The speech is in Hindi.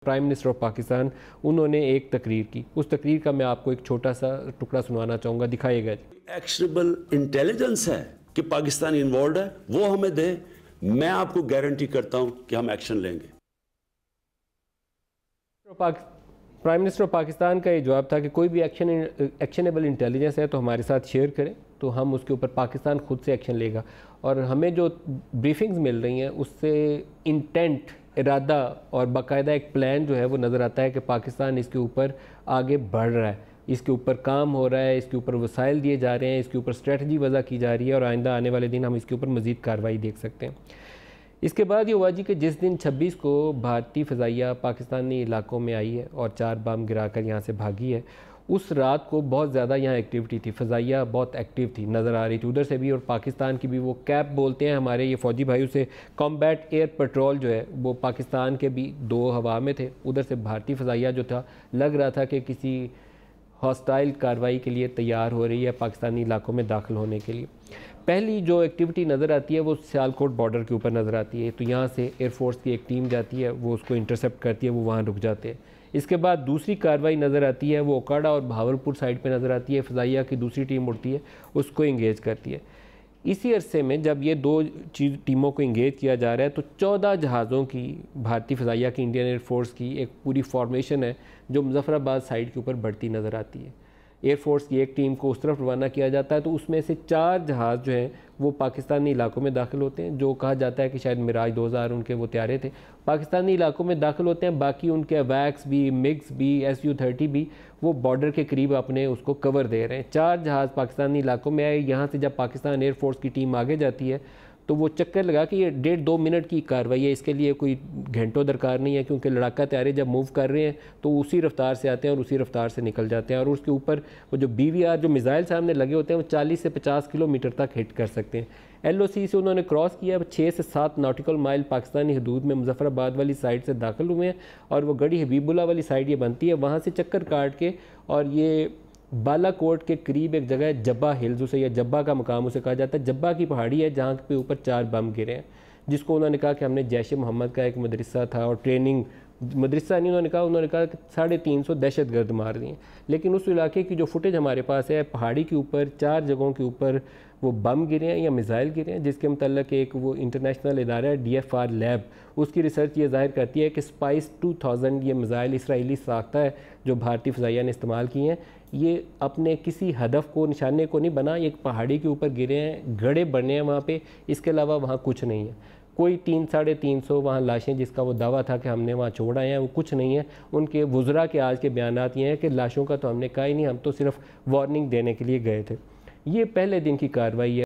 प्राइम मिनिस्टर ऑफ पाकिस्तान, उन्होंने एक तकरीर की। उस तकरीर का मैं आपको एक छोटा सा टुकड़ा सुनाना चाहूँगा, दिखाइएगा। एक्शनेबल इंटेलिजेंस है कि पाकिस्तान इन्वॉल्व है, वो हमें दे। मैं आपको गारंटी करता हूं कि हम एक्शन लेंगे। प्राइम मिनिस्टर ऑफ पाकिस्तान का ये जवाब था कि कोई भी एक्शनेबल इंटेलिजेंस है तो हमारे साथ शेयर करें, तो हम उसके ऊपर पाकिस्तान खुद से एक्शन लेगा। और हमें जो ब्रीफिंग्स मिल रही हैं उससे इंटेंट, इरादा और बाकायदा एक प्लान जो है वो नज़र आता है कि पाकिस्तान इसके ऊपर आगे बढ़ रहा है, इसके ऊपर काम हो रहा है, इसके ऊपर वसाइल दिए जा रहे हैं, इसके ऊपर स्ट्रेटजी वज़ा की जा रही है और आइंदा आने वाले दिन हम इसके ऊपर मज़ीद कार्रवाई देख सकते हैं। इसके बाद ये हुआ जी कि जिस दिन 26 को भारतीय फ़ज़ाइया पाकिस्तानी इलाकों में आई है और 4 बम गिरा कर यहाँ से भागी है, उस रात को बहुत ज़्यादा यहाँ एक्टिविटी थी, फ़ज़ाइया बहुत एक्टिव थी, नज़र आ रही थी उधर से भी। और पाकिस्तान की भी वो कैप बोलते हैं हमारे ये फ़ौजी भाइयों से, कॉम्बैट एयर पेट्रोल जो है वो पाकिस्तान के भी 2 हवा में थे। उधर से भारतीय फ़ज़ाइया जो था, लग रहा था कि किसी हॉस्टाइल कार्रवाई के लिए तैयार हो रही है पाकिस्तानी इलाकों में दाखिल होने के लिए। पहली जो एक्टिविटी नज़र आती है वो सियालकोट बॉर्डर के ऊपर नज़र आती है, तो यहाँ से एयरफोर्स की एक टीम जाती है, वो उसको इंटरसेप्ट करती है, वो वहाँ रुक जाते हैं। इसके बाद दूसरी कार्रवाई नज़र आती है, वो ओकाड़ा और भावलपुर साइड पे नज़र आती है, फ़ज़ाइया की दूसरी टीम उड़ती है, उसको इंगेज करती है। इसी अरसे में जब ये 2 टीमों को इंगेज किया जा रहा है तो 14 जहाज़ों की भारतीय फ़ज़ाइया की, इंडियन एयरफोर्स की एक पूरी फॉर्मेशन है जो मुज़फ़्फ़राबाद साइड के ऊपर बढ़ती नज़र आती है। एयरफोर्स की एक टीम को उस तरफ रवाना किया जाता है, तो उसमें से 4 जहाज़ जो हैं वो पाकिस्तानी इलाकों में दाखिल होते हैं, जो कहा जाता है कि शायद मिराज 2000 उनके वो त्यारे थे, पाकिस्तानी इलाकों में दाखिल होते हैं। बाकी उनके वैक्स भी, मिग्स भी, SU-30 भी वो बॉर्डर के करीब अपने उसको कवर दे रहे हैं। 4 जहाज़ पाकिस्तानी इलाकों में आए। यहाँ से जब पाकिस्तान एयरफोर्स की टीम आगे जाती है तो वो चक्कर लगा कि ये 1.5-2 मिनट की कार्रवाई है, इसके लिए कोई घंटों दरकार नहीं है, क्योंकि लड़ाका तैयारे जब मूव कर रहे हैं तो उसी रफ्तार से आते हैं और उसी रफ्तार से निकल जाते हैं। और उसके ऊपर वो जो BVR जो मिसाइल सामने लगे होते हैं वो 40 से 50 किलोमीटर तक हिट कर सकते हैं। LOC से उन्होंने क्रॉस किया, 6 से 7 नॉटिकल माइल पाकिस्तानी हदूद में मुज़फ़्फ़राबाद वाली साइड से दाखिल हुए हैं और वो गढ़ी हबीबुल्ला वाली साइड ये बनती है, वहाँ से चक्कर काट के और ये बालाकोट के करीब एक जगह है जब्बा हिल्स, उसे या जब्बा का मकाम उसे कहा जाता है। जब्बा की पहाड़ी है जहाँ पे ऊपर 4 बम गिरे हैं, जिसको उन्होंने कहा कि हमने जैश मोहम्मद का एक मदरसा था और ट्रेनिंग मदरसा नहीं, उन्होंने कहा कि 350 दहशतगर्द मार दिए। लेकिन उस इलाके की जो फुटेज हमारे पास है, पहाड़ी के ऊपर 4 जगहों के ऊपर वो बम गिरे हैं या मिसाइल गिरे हैं, जिसके मतलब एक वो इंटरनेशनल इदारा है DFR लैब, उसकी रिसर्च ये जाहिर करती है कि स्पाइस 2000 ये मिसाइल इसराइली साख्ता है जो भारतीय फ़ज़ाइया ने इस्तेमाल किए हैं। ये अपने किसी हदफ को, निशाने को नहीं बना, एक पहाड़ी के ऊपर गिरे हैं, गड़े बने हैं वहाँ पे, इसके अलावा वहाँ कुछ नहीं है। कोई 300-350 वहाँ लाशें जिसका वो दावा था कि हमने वहाँ छोड़ आए हैं, वो कुछ नहीं है। उनके वुज़रा के आज के बयानात ये हैं कि लाशों का तो हमने कहा ही नहीं, हम तो सिर्फ वार्निंग देने के लिए गए थे। ये पहले दिन की कार्रवाई है।